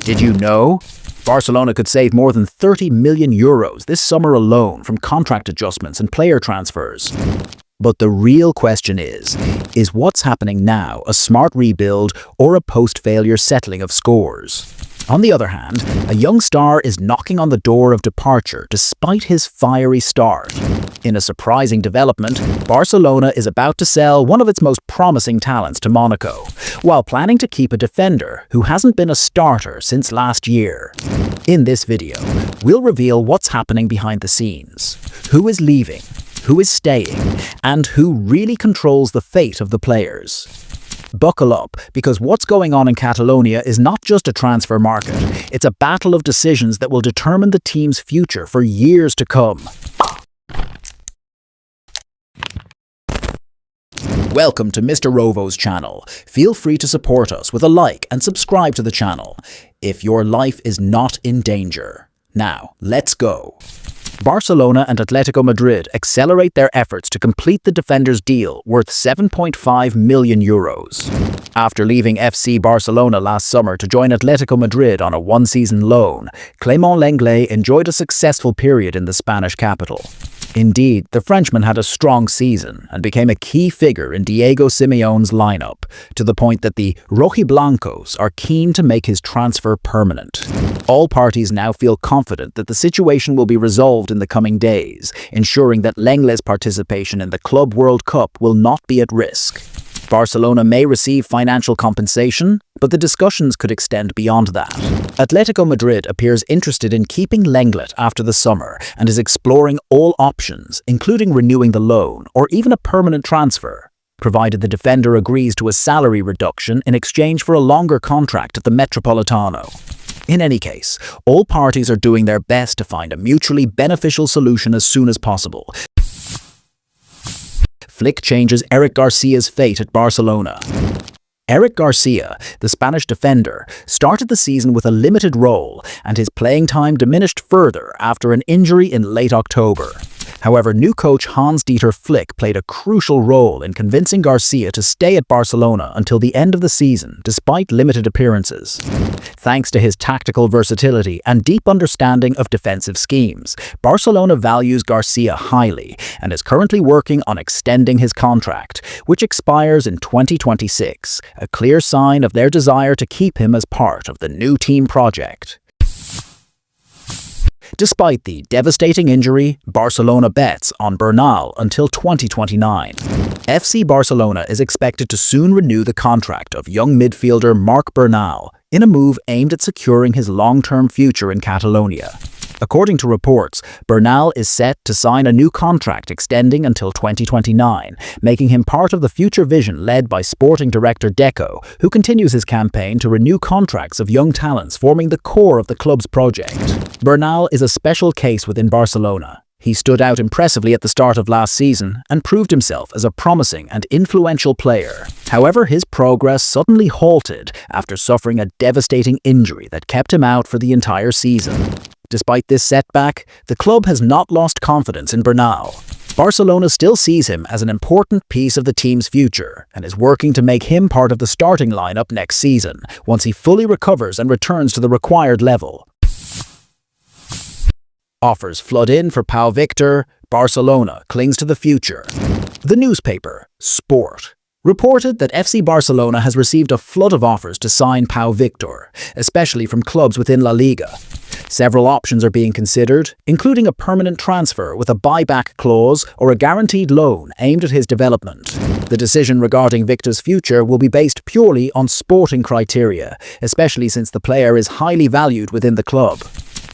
Did you know? Barcelona could save more than €30 million this summer alone from contract adjustments and player transfers. But the real question is what's happening now a smart rebuild or a post-failure settling of scores? On the other hand, a young star is knocking on the door of departure despite his fiery start. In a surprising development, Barcelona is about to sell one of its most promising talents to Monaco, while planning to keep a defender who hasn't been a starter since last year. In this video, we'll reveal what's happening behind the scenes, who is leaving, who is staying, and who really controls the fate of the players. Buckle up, because what's going on in Catalonia is not just a transfer market, it's a battle of decisions that will determine the team's future for years to come. Welcome to Mr. Rovo's channel. Feel free to support us with a like and subscribe to the channel if your life is not in danger. Now, let's go. Barcelona and Atletico Madrid accelerate their efforts to complete the defender's deal worth €7.5 million. After leaving FC Barcelona last summer to join Atletico Madrid on a one-season loan, Clément Lenglet enjoyed a successful period in the Spanish capital. Indeed, the Frenchman had a strong season and became a key figure in Diego Simeone's lineup, to the point that the Rojiblancos are keen to make his transfer permanent. All parties now feel confident that the situation will be resolved in the coming days, ensuring that Lenglet's participation in the Club World Cup will not be at risk. Barcelona may receive financial compensation, but the discussions could extend beyond that. Atletico Madrid appears interested in keeping Lenglet after the summer and is exploring all options, including renewing the loan or even a permanent transfer, provided the defender agrees to a salary reduction in exchange for a longer contract at the Metropolitano. In any case, all parties are doing their best to find a mutually beneficial solution as soon as possible. Flick changes Eric Garcia's fate at Barcelona. Eric Garcia, the Spanish defender, started the season with a limited role, and his playing time diminished further after an injury in late October. However, new coach Hans-Dieter Flick played a crucial role in convincing Garcia to stay at Barcelona until the end of the season, despite limited appearances. Thanks to his tactical versatility and deep understanding of defensive schemes, Barcelona values Garcia highly and is currently working on extending his contract, which expires in 2026, a clear sign of their desire to keep him as part of the new team project. Despite the devastating injury, Barcelona bets on Bernal until 2029. FC Barcelona is expected to soon renew the contract of young midfielder Marc Bernal in a move aimed at securing his long-term future in Catalonia. According to reports, Bernal is set to sign a new contract extending until 2029, making him part of the future vision led by sporting director Deco, who continues his campaign to renew contracts of young talents forming the core of the club's project. Bernal is a special case within Barcelona. He stood out impressively at the start of last season and proved himself as a promising and influential player. However, his progress suddenly halted after suffering a devastating injury that kept him out for the entire season. Despite this setback, the club has not lost confidence in Bernal. Barcelona still sees him as an important piece of the team's future and is working to make him part of the starting lineup next season, once he fully recovers and returns to the required level. Offers flood in for Pau Víctor. Barcelona clings to the future. The newspaper, Sport, reported that FC Barcelona has received a flood of offers to sign Pau Víctor, especially from clubs within La Liga. Several options are being considered, including a permanent transfer with a buyback clause or a guaranteed loan aimed at his development. The decision regarding Victor's future will be based purely on sporting criteria, especially since the player is highly valued within the club.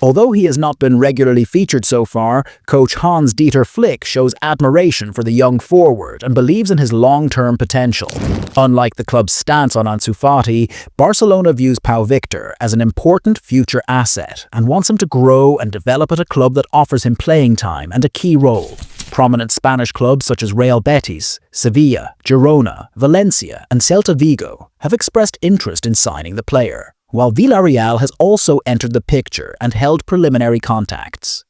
Although he has not been regularly featured so far, coach Hans-Dieter Flick shows admiration for the young forward and believes in his long-term potential. Unlike the club's stance on Ansu Fati, Barcelona views Pau Víctor as an important future asset and wants him to grow and develop at a club that offers him playing time and a key role. Prominent Spanish clubs such as Real Betis, Sevilla, Girona, Valencia, and Celta Vigo have expressed interest in signing the player, while Villarreal has also entered the picture and held preliminary contacts.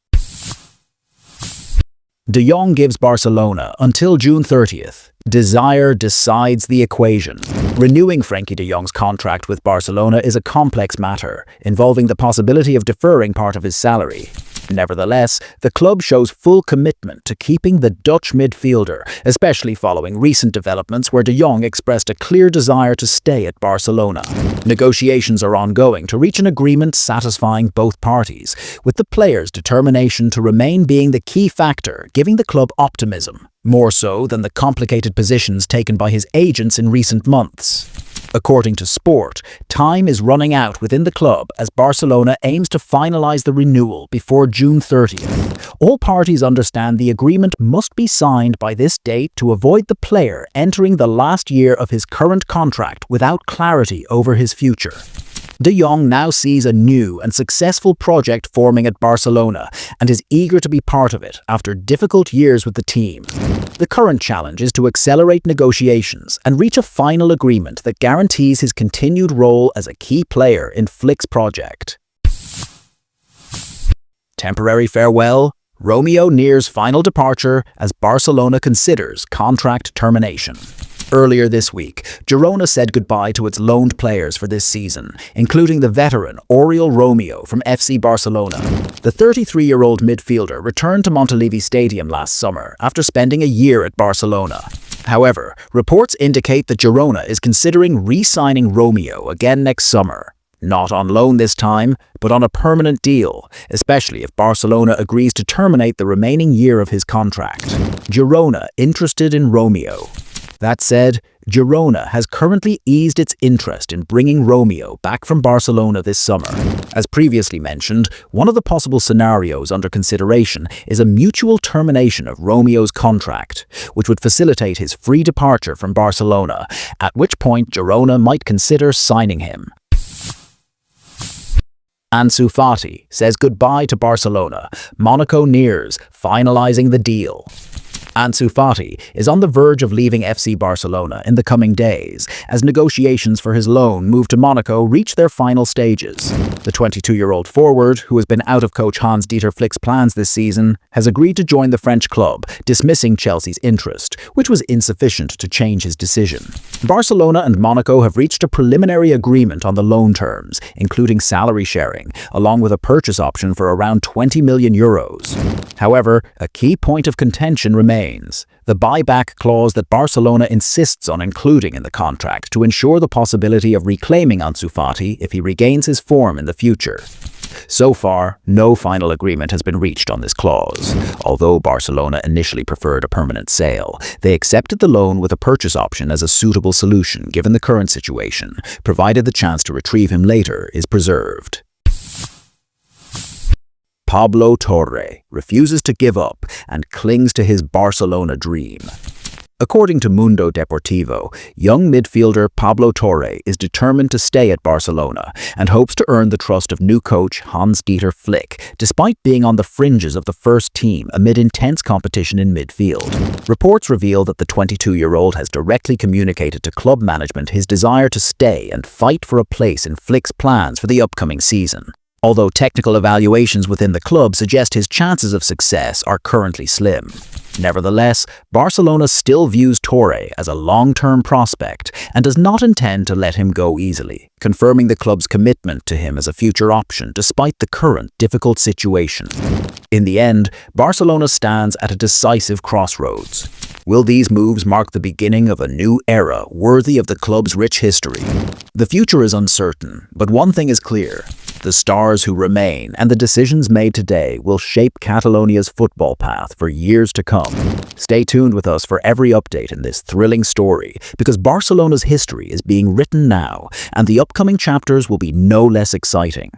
De Jong gives Barcelona until June 30th. Desire decides the equation. Renewing Frenkie de Jong's contract with Barcelona is a complex matter, involving the possibility of deferring part of his salary. Nevertheless, the club shows full commitment to keeping the Dutch midfielder, especially following recent developments where de Jong expressed a clear desire to stay at Barcelona. Negotiations are ongoing to reach an agreement satisfying both parties, with the player's determination to remain being the key factor, giving the club optimism, more so than the complicated positions taken by his agents in recent months. According to Sport, time is running out within the club as Barcelona aims to finalize the renewal before June 30th. All parties understand the agreement must be signed by this date to avoid the player entering the last year of his current contract without clarity over his future. De Jong now sees a new and successful project forming at Barcelona and is eager to be part of it after difficult years with the team. The current challenge is to accelerate negotiations and reach a final agreement that guarantees his continued role as a key player in Flick's project. Temporary farewell. Romeo nears final departure as Barcelona considers contract termination. Earlier this week, Girona said goodbye to its loaned players for this season, including the veteran Romeo from FC Barcelona. The 33-year-old midfielder returned to Montilivi Stadium last summer after spending a year at Barcelona. However, reports indicate that Girona is considering re-signing Romeo again next summer. Not on loan this time, but on a permanent deal, especially if Barcelona agrees to terminate the remaining year of his contract. Girona interested in Romeo. That said, Girona has currently eased its interest in bringing Romeo back from Barcelona this summer. As previously mentioned, one of the possible scenarios under consideration is a mutual termination of Romeo's contract, which would facilitate his free departure from Barcelona, at which point Girona might consider signing him. Ansu Fati says goodbye to Barcelona. Monaco nears finalizing the deal. Ansu Fati is on the verge of leaving FC Barcelona in the coming days, as negotiations for his loan move to Monaco reach their final stages. The 22-year-old forward, who has been out of coach Hans-Dieter Flick's plans this season, has agreed to join the French club, dismissing Chelsea's interest, which was insufficient to change his decision. Barcelona and Monaco have reached a preliminary agreement on the loan terms, including salary sharing, along with a purchase option for around €20 million. However, a key point of contention remains: the buyback clause that Barcelona insists on including in the contract to ensure the possibility of reclaiming Ansu Fati if he regains his form in the future. So far, no final agreement has been reached on this clause. Although Barcelona initially preferred a permanent sale, they accepted the loan with a purchase option as a suitable solution given the current situation, provided the chance to retrieve him later is preserved. Pablo Tore refuses to give up and clings to his Barcelona dream. According to Mundo Deportivo, young midfielder Pablo Tore is determined to stay at Barcelona and hopes to earn the trust of new coach Hans-Dieter Flick, despite being on the fringes of the first team amid intense competition in midfield. Reports reveal that the 22-year-old has directly communicated to club management his desire to stay and fight for a place in Flick's plans for the upcoming season. Although technical evaluations within the club suggest his chances of success are currently slim. Nevertheless, Barcelona still views Tore as a long-term prospect and does not intend to let him go easily, confirming the club's commitment to him as a future option despite the current difficult situation. In the end, Barcelona stands at a decisive crossroads. Will these moves mark the beginning of a new era worthy of the club's rich history? The future is uncertain, but one thing is clear: the stars who remain and the decisions made today will shape Catalonia's football path for years to come. Stay tuned with us for every update in this thrilling story, because Barcelona's history is being written now, and the upcoming chapters will be no less exciting.